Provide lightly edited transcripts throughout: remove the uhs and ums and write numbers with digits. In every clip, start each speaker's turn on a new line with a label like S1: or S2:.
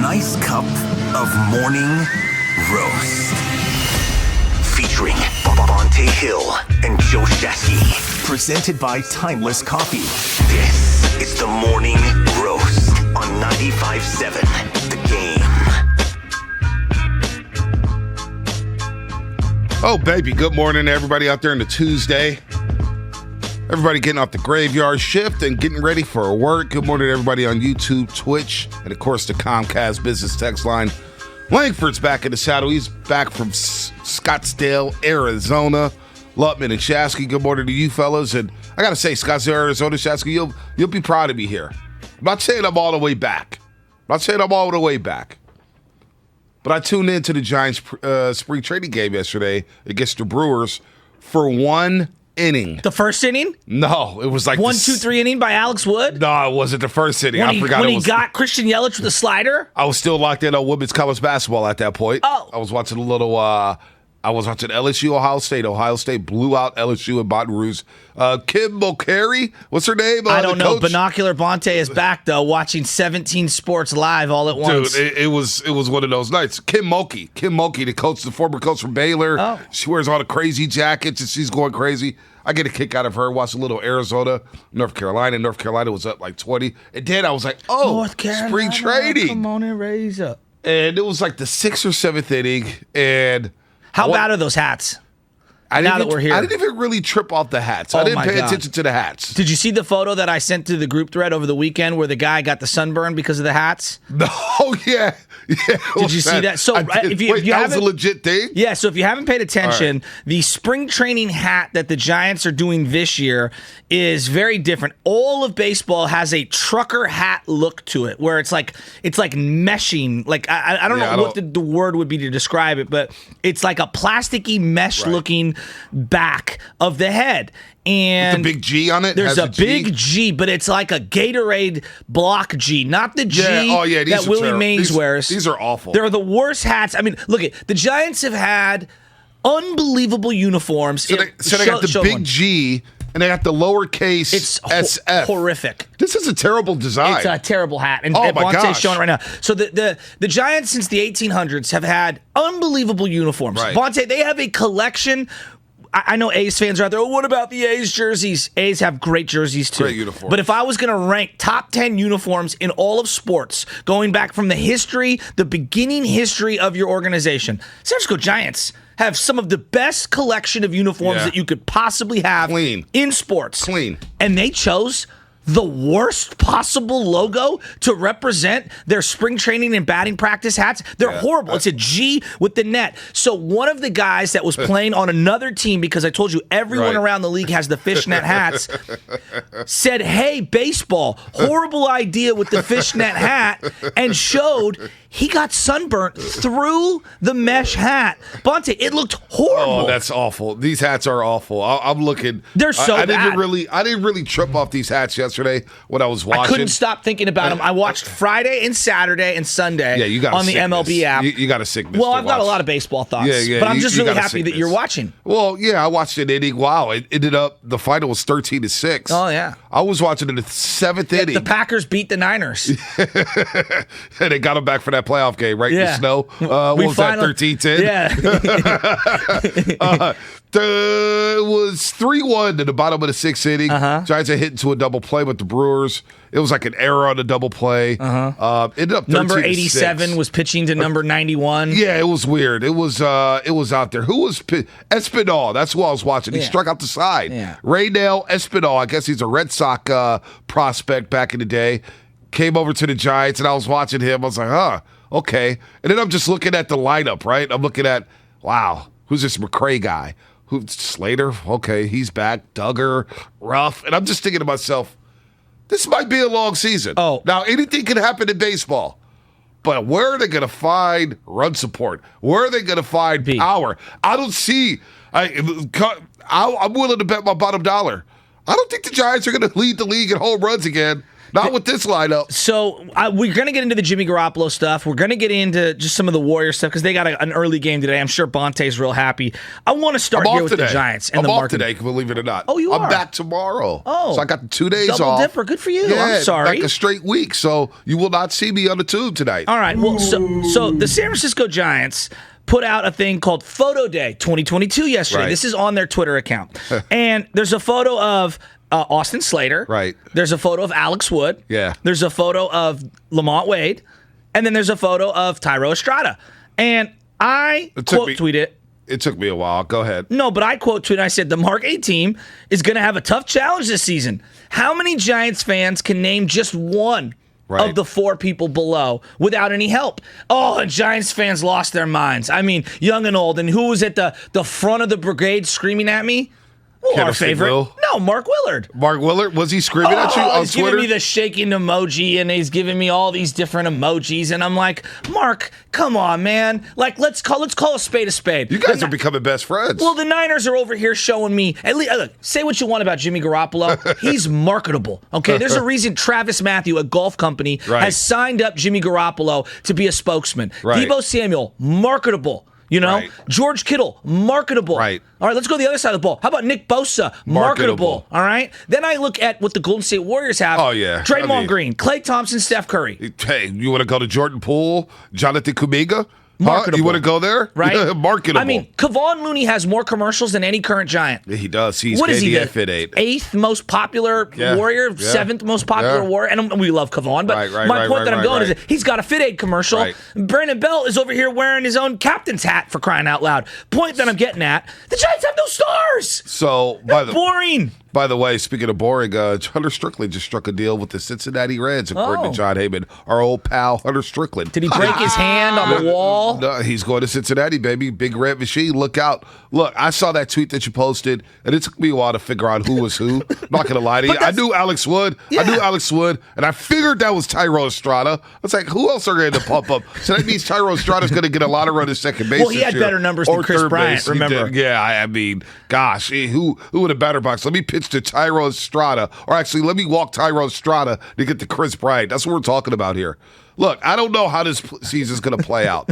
S1: nice cup of morning roast. Featuring Bonte Hill and Joe Shasky. Presented by Timeless Coffee. This is the Morning Roast on 95.7 The Game.
S2: Oh, baby. Good morning to everybody out there on the Tuesday. Everybody getting off the graveyard shift and getting ready for work. Good morning to everybody on YouTube, Twitch, and, of course, the Comcast business text line. Langford's back in the saddle. He's back from Scottsdale, Arizona. Lutman and Shasky, good morning to you fellas. And I got to say, Scottsdale, Arizona, Shasky, you'll be proud of me here. I'm not saying I'm all the way back. But I tuned into the Giants spring training game yesterday against the Brewers for one inning.
S3: The first inning?
S2: No, it was like
S3: 1, 2, 3 inning by Alex Wood?
S2: No, it wasn't the first inning. I forgot
S3: when he got Christian Yelich with the slider?
S2: I was still locked in on women's college basketball at that point.
S3: Oh.
S2: I was watching LSU, Ohio State. Ohio State blew out LSU in Baton Rouge. Kim Mulcahy, what's her name?
S3: I don't know.
S2: Coach?
S3: Binocular Bonte is back, though, watching 17 sports live all at once.
S2: Dude, it was one of those nights. Kim Mulcahy, the former coach from Baylor.
S3: Oh.
S2: She wears all the crazy jackets, and she's going crazy. I get a kick out of her. Watch a little Arizona, North Carolina. North Carolina was up like 20. And then I was like,
S3: North Carolina,
S2: spring training.
S3: Come on and raise up.
S2: And it was like the 6th or 7th inning, and
S3: how bad are those hats? Now that we're here.
S2: I didn't even really trip off the hats. I didn't pay attention to the hats.
S3: Did you see the photo that I sent to the group thread over the weekend where the guy got the sunburn because of the hats?
S2: No, yeah.
S3: Did you see that? So if you
S2: that was a legit thing?
S3: Yeah, so if you haven't paid attention, the spring training hat that the Giants are doing this year is very different. All of baseball has a trucker hat look to it, where it's like meshing. Like I don't know what the word would be to describe it, but it's like a plasticky mesh looking back of the head. And
S2: with the big G on it?
S3: There's a big G, but it's like a Gatorade block G, not the G that Willie Mays wears.
S2: These are awful.
S3: They're the worst hats. I mean, look, the Giants have had unbelievable uniforms.
S2: So they got the big G, and they got the lowercase SF.
S3: Horrific.
S2: This is a terrible design.
S3: It's a terrible hat. And
S2: my
S3: Bonte's
S2: gosh.
S3: showing it right now. So the Giants since the 1800s have had unbelievable uniforms.
S2: Right.
S3: Bonte, they have a collection. I know A's fans are out there. Oh, what about the A's jerseys? A's have great jerseys, too.
S2: Great uniforms.
S3: But if I was going to rank top 10 uniforms in all of sports, going back from the beginning history of your organization, San Francisco Giants have some of the best collection of uniforms that you could possibly have in sports.
S2: Clean.
S3: And they chose the worst possible logo to represent their spring training and batting practice hats. They're horrible. It's a G with the net. So one of the guys that was playing on another team, because I told you everyone around the league has the fishnet hats, said, hey, baseball, horrible idea with the fishnet hat, and showed he got sunburnt through the mesh hat. Bonte, it looked horrible.
S2: Oh, that's awful. These hats are awful. I'm looking.
S3: They're so bad.
S2: I didn't really trip off these hats yesterday when I was watching.
S3: I couldn't stop thinking about them. I watched Friday and Saturday and Sunday on the MLB app.
S2: You got a sickness.
S3: Well, I've got a lot of baseball thoughts, but I'm just really happy that you're watching.
S2: Well, yeah, I watched an inning. Wow, it ended up, the final was 13-6.
S3: Oh, yeah.
S2: I was watching in the 7th inning.
S3: The Packers beat the Niners.
S2: And they got them back for that playoff game, right? In the snow. What was that, 13-10?
S3: Yeah.
S2: It was 3-1 in the bottom of the 6th inning. Giants had hit into a double play, but the Brewers, it was like an error on the double play. Ended up 13-6.
S3: Number 87 was pitching to number 91.
S2: Yeah, it was weird. It was out there. Who was Espinal? That's who I was watching. He struck out the side.
S3: Yeah.
S2: Raynell Espinal. I guess he's a Red Sox prospect back in the day. Came over to the Giants, and I was watching him. I was like, okay. And then I'm just looking at the lineup, right? I'm looking at, wow, who's this McCray guy? Slater? Okay, he's back. Duggar, Ruff. And I'm just thinking to myself, this might be a long season.
S3: Oh.
S2: Now, anything can happen in baseball. But where are they going to find run support? Where are they going to find power? I don't see. I'm willing to bet my bottom dollar. I don't think the Giants are going to lead the league in home runs again. Not with this lineup.
S3: So we're going to get into the Jimmy Garoppolo stuff. We're going to get into just some of the Warriors stuff because they got an early game today. I'm sure Bonte's real happy. I want to start here with the Giants. And
S2: I'm off today, believe it or not.
S3: Oh, you are?
S2: I'm back tomorrow.
S3: Oh.
S2: So I got the 2 days
S3: Double
S2: off.
S3: dipper. Good for you.
S2: Yeah,
S3: I'm sorry.
S2: like a straight week. So you will not see me on the tube tonight.
S3: All right. Well, so the San Francisco Giants put out a thing called Photo Day 2022 yesterday.
S2: Right.
S3: This is on their Twitter account. And there's a photo of Austin Slater.
S2: Right.
S3: There's a photo of Alex Wood.
S2: Yeah.
S3: There's a photo of Lamont Wade. And then there's a photo of Tyro Estrada. And I quote tweet it.
S2: It took me a while. Go ahead.
S3: No, but I quote tweet. I said, the Mark A team is going to have a tough challenge this season. How many Giants fans can name just one of the 4 people below without any help? Oh, and Giants fans lost their minds. I mean, young and old. And who was at the front of the brigade screaming at me? Well, our favorite. No, Mark Willard.
S2: Mark Willard? Was he screaming at you on
S3: he's
S2: Twitter?
S3: Giving me the shaking emoji, and he's giving me all these different emojis, and I'm like, Mark, come on, man. Like, let's call a spade a spade.
S2: You guys are becoming best friends.
S3: Well, the Niners are over here showing me, at least, look, say what you want about Jimmy Garoppolo. He's marketable, okay? There's a reason Travis Matthew, a golf company, has signed up Jimmy Garoppolo to be a spokesman. Deebo Samuel, marketable. You know, George Kittle, marketable. Right. All right, let's go to the other side of the ball. How about Nick Bosa, marketable. All right. Then I look at what the Golden State Warriors have.
S2: Oh, yeah.
S3: Draymond Green, Klay Thompson, Steph Curry.
S2: Hey, you want to go to Jordan Poole, Jonathan Kuminga?
S3: Marketable.
S2: You want to go there?
S3: Right?
S2: Marketable.
S3: I mean, Kevon Looney has more commercials than any current Giant.
S2: He does. He's
S3: what is he, the
S2: Fit 8.
S3: 8th most popular Warrior, 7th most popular Warrior. And we love Kevon, but my point that I'm going is that he's got a Fit 8 commercial. Brandon Bell is over here wearing his own captain's hat, for crying out loud. Point that I'm getting at, the Giants have no stars.
S2: So,
S3: boring.
S2: By the way, speaking of boring, Hunter Strickland just struck a deal with the Cincinnati Reds, according to John Heyman, our old pal Hunter Strickland.
S3: Did he break his hand on the wall?
S2: No, he's going to Cincinnati, baby. Big red machine. Look out. Look, I saw that tweet that you posted, and it took me a while to figure out who was who. I'm not going to lie to you. I knew Alex Wood. And I figured that was Tyro Estrada. I was like, who else are going to pump up? So that means Tyro Estrada's going to get a lot of run at second base.
S3: Well, he had better numbers than Chris Bryant, remember?
S2: Yeah, I mean, gosh, who in a batter box? Let me pitch to Tyro Estrada, or actually, let me walk Tyro Estrada to get to Chris Bryant. That's what we're talking about here. Look, I don't know how this season's going to play out.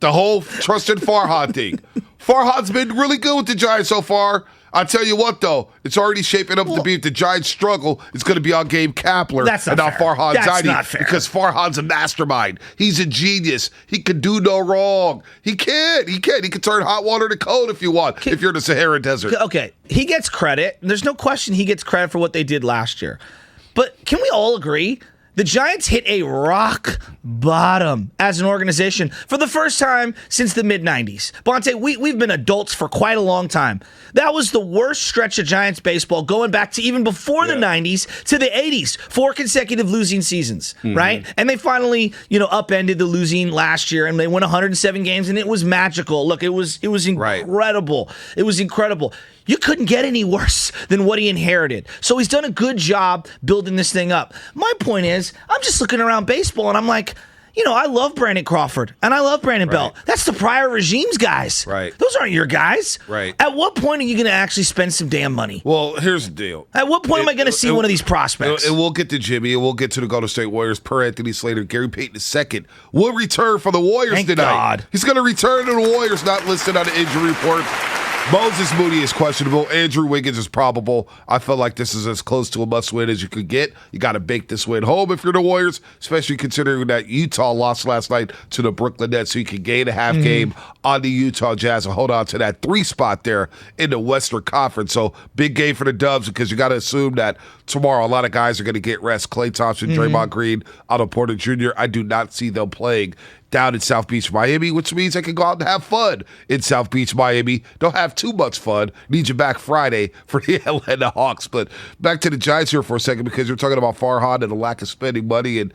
S2: The whole trusted Farhad thing. Farhad's been really good with the Giants so far. I'll tell you what, though, it's already shaping up to be if the Giants struggle, it's going to be on Gabe Kapler and not Farhad Zaidi, because Farhad's a mastermind. He's a genius. He can do no wrong. He can. He can turn hot water to cold if you want, if you're in the Sahara Desert.
S3: Okay, he gets credit. There's no question he gets credit for what they did last year. But can we all agree? The Giants hit a rock bottom as an organization for the first time since the mid-'90s. Bonte, we've been adults for quite a long time. That was the worst stretch of Giants baseball going back to even before the 90s to the 80s. 4 consecutive losing seasons, right? And they finally, upended the losing last year, and they won 107 games, and it was magical. Look, it was incredible. It was incredible. You couldn't get any worse than what he inherited. So he's done a good job building this thing up. My point is, I'm just looking around baseball and I'm like, I love Brandon Crawford and I love Brandon Bell. That's the prior regime's guys.
S2: Right.
S3: Those aren't your guys.
S2: Right.
S3: At what point are you going to actually spend some damn money?
S2: Well, here's the deal.
S3: At what point am I going to see one of these prospects?
S2: And we'll get to Jimmy and we'll get to the Golden State Warriors per Anthony Slater. Gary Payton II will return for the Warriors
S3: Thank
S2: tonight.
S3: God.
S2: He's going to return to the Warriors, not listed on the injury report. Moses Moody is questionable. Andrew Wiggins is probable. I feel like this is as close to a must-win as you could get. You got to bake this win home if you're the Warriors, especially considering that Utah lost last night to the Brooklyn Nets, so you can gain a half game on the Utah Jazz and hold on to that 3 spot there in the Western Conference. So big game for the Dubs, because you got to assume that tomorrow a lot of guys are going to get rest. Klay Thompson, Draymond Green, Otto Porter Jr. I do not see them playing down in South Beach, Miami, which means they can go out and have fun in South Beach, Miami. Don't have too much fun. Need you back Friday for the Atlanta Hawks. But back to the Giants here for a second, because you're talking about Farhad and the lack of spending money, and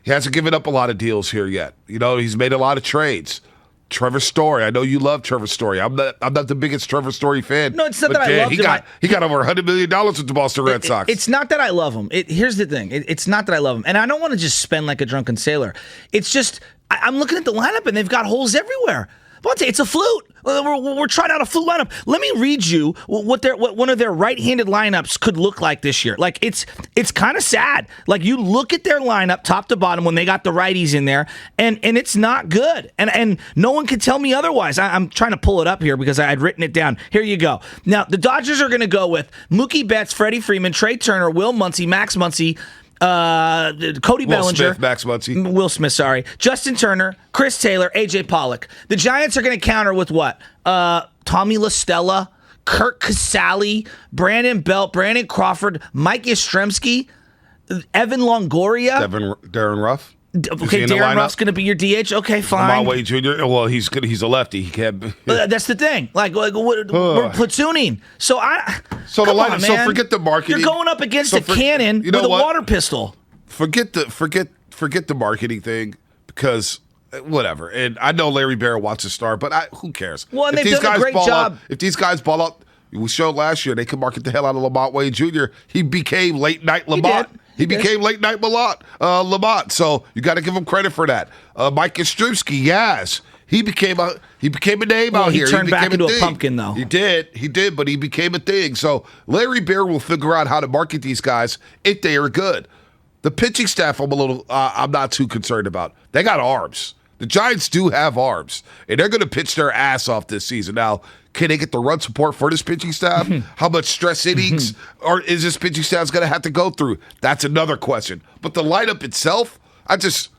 S2: he hasn't given up a lot of deals here yet. He's made a lot of trades. Trevor Story. I know you love Trevor Story. I'm not the biggest Trevor Story fan.
S3: No, it's not that I love him.
S2: He got over $100 million with the Boston Red Sox.
S3: It's not that I love him. Here's the thing. It's not that I love him. And I don't want to just spend like a drunken sailor. It's just I'm looking at the lineup and they've got holes everywhere. Bonte, it's a flute. We're trying out a flute lineup. Let me read you what one of their right-handed lineups could look like this year. Like, it's kind of sad. Like, you look at their lineup top to bottom when they got the righties in there, and it's not good. And no one can tell me otherwise. I'm trying to pull it up here because I had written it down. Here you go. Now, the Dodgers are going to go with Mookie Betts, Freddie Freeman, Trey Turner, Will Muncy, Max Muncy, Cody Bellinger,
S2: Max Muncy,
S3: Will Smith, sorry, Justin Turner, Chris Taylor, AJ Pollock. The Giants are going to counter with what? Tommy La Stella, Kurt Casale, Brandon Belt, Brandon Crawford, Mike Yastrzemski, Evan Longoria,
S2: Darren Ruff.
S3: Okay, Darren Ruff's going to be your DH. Okay, fine.
S2: Wade Jr. Well, he's good. He's a lefty. He can't.
S3: That's the thing. Like we're platooning. So
S2: the lineup. So forget the marketing.
S3: You're going up against a cannon with a water pistol.
S2: Forget the marketing thing because whatever. And I know Larry Bear wants to start, but who cares?
S3: Well, and they've done a great job.
S2: If these guys ball out, we showed last year they could market the hell out of Lamont Wade Jr. He became late night Lamont. He became late night Lamont. So you got to give him credit for that. Mike Yastrzemski, yes. He became a name out here.
S3: He turned back into a pumpkin, though.
S2: He did, but he became a thing. So Larry Bear will figure out how to market these guys if they are good. The pitching staff, I'm not too concerned about. They got arms. The Giants do have arms, and they're going to pitch their ass off this season. Now, can they get the run support for this pitching staff? How much stress innings or is this pitching staff going to have to go through? That's another question. But the lineup itself,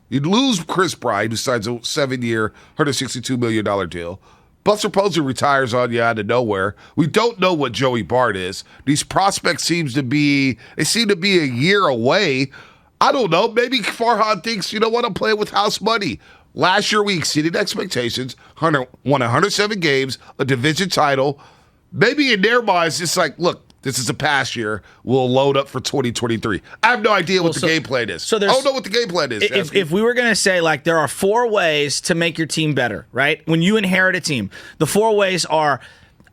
S2: you'd lose Chris Bryant, who signs a 7-year, $162 million deal. Buster Posey retires on you out of nowhere. We don't know what Joey Bart is. These prospects seem to be a year away. I don't know. Maybe Farhan thinks, you know what, I'm playing with house money. Last year, we exceeded expectations, won 107 games, a division title. Maybe in their minds, it's like, look, this is a past year. We'll load up for 2023. I have no idea what the game plan is. I don't know what the game plan is.
S3: If we were going to say, like, there are 4 ways to make your team better, right? When you inherit a team, the 4 ways are,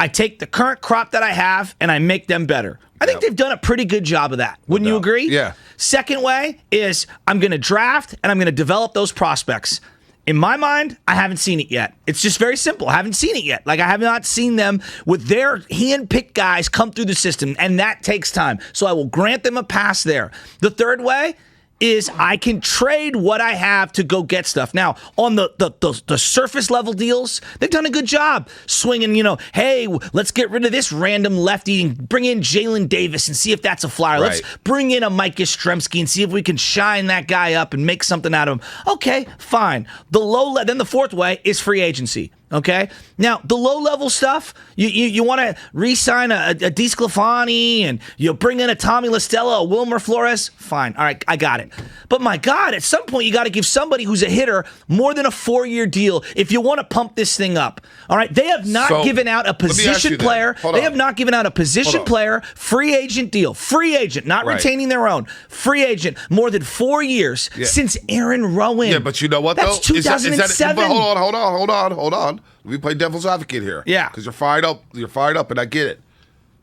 S3: I take the current crop that I have and I make them better. I think they've done a pretty good job of that. Wouldn't you agree?
S2: Yeah.
S3: Second way is I'm going to draft and I'm going to develop those prospects. In my mind, I haven't seen it yet. It's just very simple. I haven't seen it yet. Like, I have not seen them with their hand-picked guys come through the system, and that takes time. So I will grant them a pass there. The third way is I can trade what I have to go get stuff. Now, on the surface level deals, they've done a good job swinging, hey, let's get rid of this random lefty and bring in Jalen Davis and see if that's a flyer.
S2: Right.
S3: Let's bring in a Mike Yastrzemski and see if we can shine that guy up and make something out of him. Okay, fine. Then the fourth way is free agency. Okay? Now, the low-level stuff, you want to re-sign a DeSclafani and you bring in a Tommy La Stella, a Wilmer Flores, fine. All right, I got it. But my God, at some point, you got to give somebody who's a hitter more than a 4-year deal if you want to pump this thing up. All right? They have not given out a position player. They have not given out a position player free agent deal. Free agent, not retaining their own. Free agent, more than 4 years since Aaron Rowan.
S2: Yeah, but you know what,
S3: That's
S2: though?
S3: 2007.
S2: Hold on. Let me play devil's advocate here.
S3: Yeah.
S2: Because you're fired up, and I get it.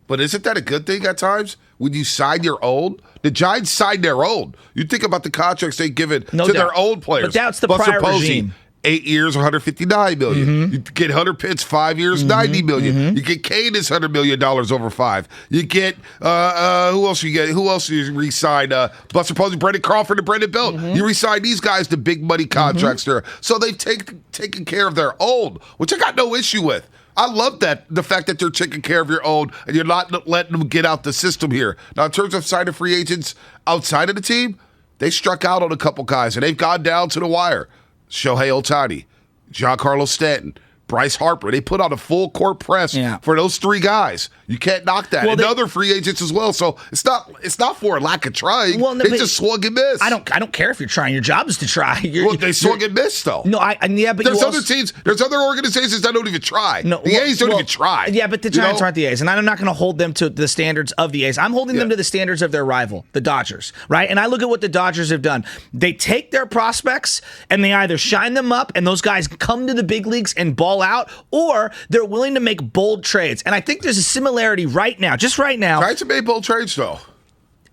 S2: But isn't that a good thing at times? When you sign your own? The Giants signed their own. You think about the contracts they give it their own players.
S3: But that's the prior regime.
S2: 8 years, $159 million. You get Hunter Pitts, 5 years, $90 million. You get Cadence, $100 million over 5. You get who else you get? Who else you re-sign? Buster Posey, Brandon Crawford, and Brandon Belt. You re-sign these guys to big money contracts there. So they've taken care of their own, which I got no issue with. I love that, the fact that they're taking care of your own and you're not letting them get out the system here. Now, in terms of signing free agents outside of the team, they struck out on a couple guys and they've gone down to the wire. Shohei Ohtani, Giancarlo Stanton, Bryce Harper. They put on a full court press for those 3 guys. You can't knock that. And other free agents as well. So it's not for a lack of trying. Well, they just swung and missed.
S3: I don't care if you're trying. Your job is to try.
S2: They swung and missed though.
S3: No, but
S2: there's other teams. There's other organizations that don't even try. The A's don't even try.
S3: Yeah, but the Giants aren't the A's, and I'm not going to hold them to the standards of the A's. I'm holding them to the standards of their rival, the Dodgers. Right? And I look at what the Dodgers have done. They take their prospects and they either shine them up, and those guys come to the big leagues and ball out, or they're willing to make bold trades. And I think there's a similarity right now, just right now.
S2: Giants have made bold trades, though.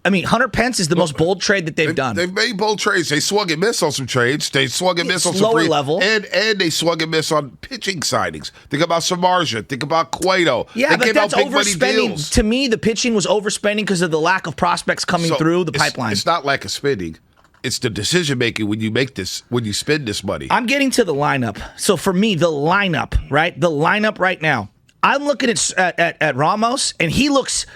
S3: I mean, Hunter Pence is the most bold trade that they've done.
S2: They've made bold trades. They swung and missed on some trades. They swung and missed on some
S3: lower level.
S2: And they swung and missed on pitching signings. Think about Samardzija. Think about Cueto.
S3: Yeah,
S2: they
S3: but that's overspending. To me, the pitching was overspending because of the lack of prospects coming through the pipeline.
S2: It's not lack of spending. It's the decision making when you spend this money.
S3: I'm getting to the lineup. So for me, the lineup, right? The lineup right now. I'm looking at Ramos, and he looks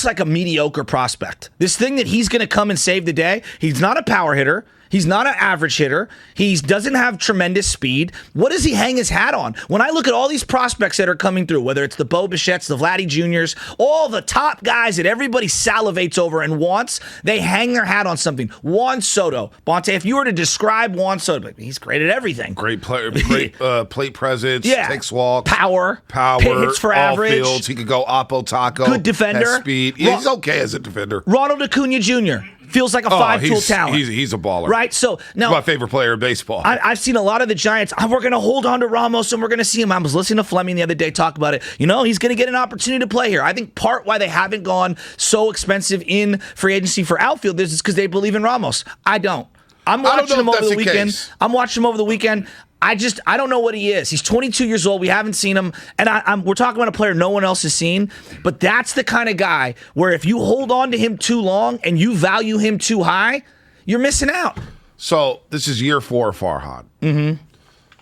S3: like a mediocre prospect. This thing that he's going to come and save the day, he's not a power hitter. He's not an average hitter. He doesn't have tremendous speed. What does he hang his hat on? When I look at all these prospects that are coming through, whether it's the Bo Bichette's, the Vladdy Juniors, all the top guys that everybody salivates over and wants, they hang their hat on something. Juan Soto. Bonte, if you were to describe Juan Soto, he's great at everything.
S2: Great player, great plate presence, takes walks.
S3: Power, hits for
S2: all
S3: average.
S2: Fields. He could go oppo taco.
S3: Good defender.
S2: Has speed. He's okay as a defender.
S3: Ronald Acuna Jr. feels like a five-tool talent.
S2: He's a baller.
S3: Right? So now,
S2: my favorite player in baseball.
S3: I've seen a lot of the Giants. We're going to hold on to Ramos and we're going to see him. I was listening to Fleming the other day talk about it. He's going to get an opportunity to play here. I think part why they haven't gone so expensive in free agency for outfielders is because they believe in Ramos. I don't. I'm watching him over the weekend. I'm watching him over the weekend. I don't know what he is. He's 22 years old. We haven't seen him. And we're talking about a player no one else has seen. But that's the kind of guy where if you hold on to him too long and you value him too high, you're missing out.
S2: So this is year 4 of Farhan. Mm-hmm.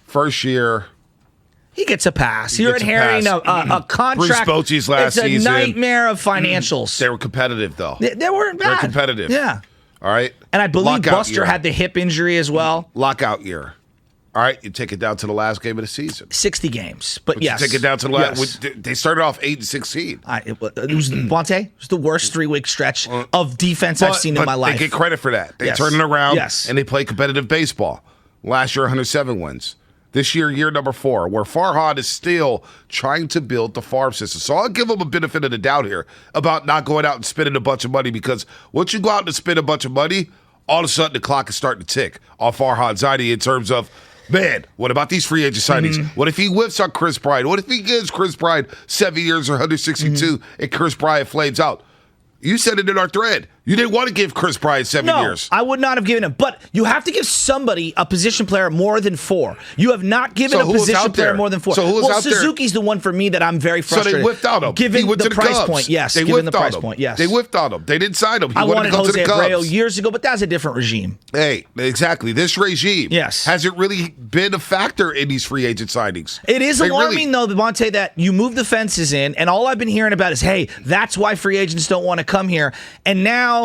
S2: First year.
S3: He gets a pass. You're inheriting a contract.
S2: Bruce Bochy's last season.
S3: It's a nightmare of financials.
S2: They were competitive, though.
S3: They weren't bad.
S2: They're competitive.
S3: Yeah.
S2: All right.
S3: And I believe Buster had the hip injury as well.
S2: Lockout year. All right, you take it down to the last game of the season.
S3: 60 games, but yes.
S2: You take it down to the last. Yes. They started off 8-16.
S3: It was Bonte. It was the worst 3-week stretch of defense I've seen in my life.
S2: They get credit for that. They turn it around, and they play competitive baseball. Last year, 107 wins. This year, year number 4, where Farhan is still trying to build the farm system. So I'll give him a benefit of the doubt here about not going out and spending a bunch of money, because once you go out and spend a bunch of money, all of a sudden the clock is starting to tick on Farhan's ID in terms of, man, what about these free agent signings? Mm-hmm. What if he whips on Chris Bryant? What if he gives Chris Bryant 7 years or 162 and Chris Bryant flames out? You said it in our thread. You didn't want to give Chris Bryant 7 years.
S3: I would not have given him. But you have to give somebody, a position player, more than 4. You have not given a position player more than 4.
S2: So who was out
S3: Suzuki's the one for me that I'm very frustrated.
S2: So they whiffed on him.
S3: Given the price point, yes.
S2: They
S3: given the
S2: whiffed
S3: price
S2: on him.
S3: point, yes.
S2: They whiffed on him. They didn't sign him.
S3: I wanted Jose Abreu years ago, but that's a different regime.
S2: Hey, exactly. This regime hasn't really been a factor in these free agent signings.
S3: It is alarming, though, Bonte, that you move the fences in, and all I've been hearing about is, hey, that's why free agents don't want to come here. And now,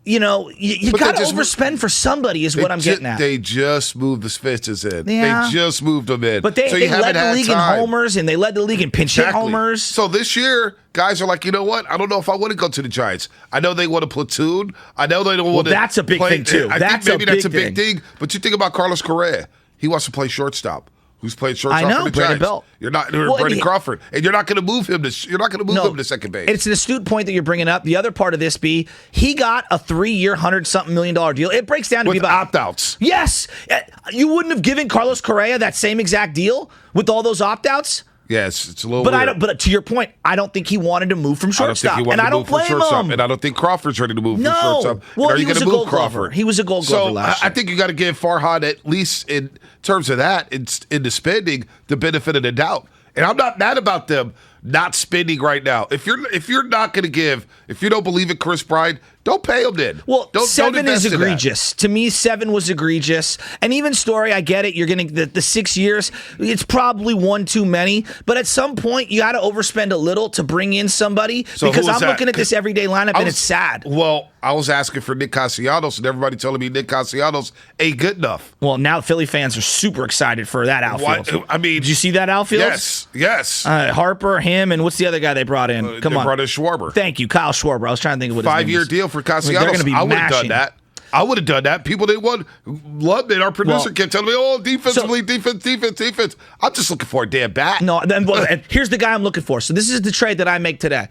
S3: you got to overspend for somebody is what I'm getting at.
S2: They just moved the fences in. Yeah. They just moved them in.
S3: But they led the league in homers, and they led the league in pinch hit homers.
S2: So this year, guys are like, you know what? I don't know if I want to go to the Giants. I know they want to platoon. I know they don't want to
S3: that's a big thing, too.
S2: That's a big thing. But you think about Carlos Correa. He wants to play shortstop. Who's played shortstop for the Giants?
S3: Belt.
S2: You're not Brandon Crawford, and you're not going to move him to. You're not going to move him to second base.
S3: It's an astute point that you're bringing up. The other part of this, he got a 3-year, $100-something million deal. It breaks down to be about
S2: opt-outs.
S3: Yes, you wouldn't have given Carlos Correa that same exact deal with all those opt-outs.
S2: Yes, it's a little weird.
S3: But to your point, I don't think he wanted to move from shortstop. I don't blame him.
S2: And I don't think Crawford's ready to move from shortstop.
S3: Well, he was a Gold Glover. He was a Gold Glover last year.
S2: I think you got to give Farhan, at least in terms of that, in the spending, the benefit of the doubt. And I'm not mad about them not spending right now. If you're not going to give, if you don't believe in Chris Bryant, don't pay him then.
S3: Well,
S2: don't
S3: 7 is egregious. To me, 7 was egregious. And even Story, I get it. You're getting the 6 years. It's probably one too many. But at some point, you got to overspend a little to bring in somebody. Because I'm looking at this everyday lineup, and it's sad.
S2: Well, I was asking for Nick Castillatos, and everybody telling me Nick Castellanos ain't good enough.
S3: Well, now Philly fans are super excited for that outfield.
S2: I mean,
S3: did you see that outfield?
S2: Yes.
S3: Harper, him, and what's the other guy they brought in?
S2: They brought in Schwarber.
S3: Thank you, Kyle Schwarber. I was trying to think of what his name is.
S2: 5-year deal for Castellanos.
S3: They're going to be mashing.
S2: I would have done that. People didn't want. Loved it. Our producer kept telling me, defensively, defense. I'm just looking for a damn bat.
S3: No, here's the guy I'm looking for. So this is the trade that I make today.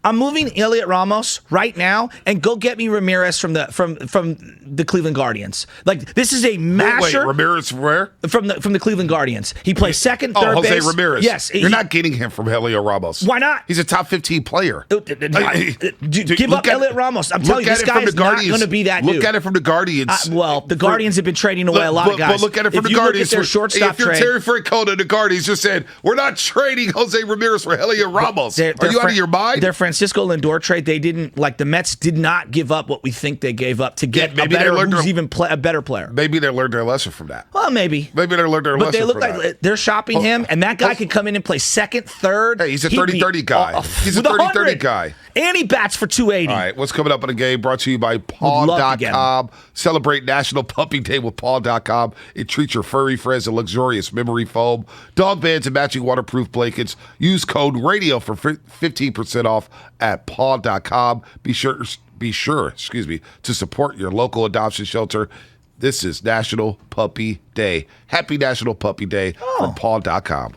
S3: I'm moving Elliot Ramos right now, and go get me Ramirez from the Cleveland Guardians. Like, this is a masher.
S2: Wait, Ramirez from where?
S3: From the Cleveland Guardians. He plays second, third
S2: Jose
S3: base.
S2: Ramirez.
S3: Yes.
S2: You're not getting him from Elliot Ramos.
S3: Why not?
S2: He's a top 15 player.
S3: Give up Elliot Ramos. I'm telling you, this guy is not going to be that dude.
S2: Look at it from the Guardians.
S3: Well, the Guardians have been trading away a lot of guys.
S2: But look at it from the Guardians.
S3: Look at their shortstop
S2: if you're
S3: trade,
S2: Terry Francona, the Guardians just said, we're not trading Jose Ramirez for Elliot Ramos. Are you out of your mind?
S3: Their Francisco Lindor trade, they didn't, like, the Mets did not give up what we think they gave up to get a better player.
S2: Maybe they learned their lesson from that.
S3: Well, maybe.
S2: Maybe they learned their lesson from that. But they look like
S3: they're shopping him, and that guy could come in and play second, third.
S2: Hey, he's a 30-30 guy. He's a 30-30 guy.
S3: And he bats for 280.
S2: All right, what's coming up in the game brought to you by Paw.com. Celebrate National Puppy Day with Paw.com. It treats your furry friends to luxurious memory foam, dog beds, and matching waterproof blankets. Use code RADIO for 15% off at Paw.com. Be sure, to support your local adoption shelter. This is National Puppy Day. Happy National Puppy Day from Paw.com.